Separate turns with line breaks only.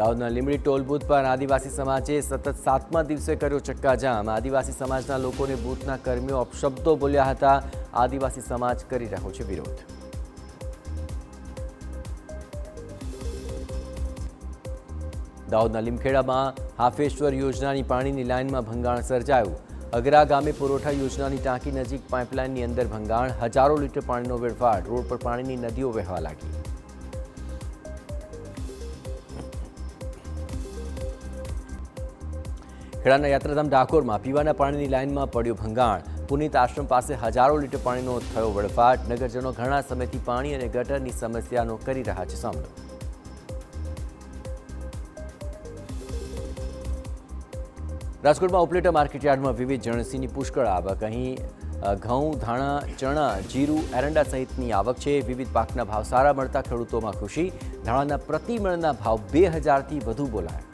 દાહોદના Limbdi toll booth પર આદિવાસી સમાજે સતત 7મા દિવસે કર્યો ચક્કાજામ। આદિવાસી સમાજના લોકોને બૂથના કર્મીઓ અપશબ્દો બોલ્યા હતા। આદિવાસી સમાજ કરી રહ્યો છે વિરોધ। દાહોદના લીમખેડામાં હાફેશ્વર યોજનાની પાણીની લાઇનમાં ભંગાણ સર્જાયું। અગરા ગામે પુરવઠા યોજનાની ટાંકી નજીક પાઇપલાઇનની અંદર ભંગાણ, હજારો લીટર પાણીનો વેડફાટ, રોડ પર પાણીની નદીઓ વહેવા લાગી। ખેડાના યાત્રાધામ ડાકોરમાં પીવાના પાણીની લાઇનમાં પડ્યો ભંગાણ। પુનિત આશ્રમ પાસે હજારો લીટર પાણીનો થયો વેડફાટ। નગરજનો ઘણા સમયથી પાણી અને ગટરની સમસ્યાનો કરી રહ્યા છે સામનો। રાજકોટમાં ઉપલેટા માર્કેટયાર્ડમાં વિવિધ જણસીની પુષ્કળ આવક। અહીં ઘઉં, ધાણા, ચણા, જીરું, એરંડા સહિતની આવક છે। વિવિધ પાકના ભાવ સારા મળતા ખેડૂતોમાં ખુશી। ધાણાના પ્રતિ મણના ભાવ 2000થી વધુ બોલાયા।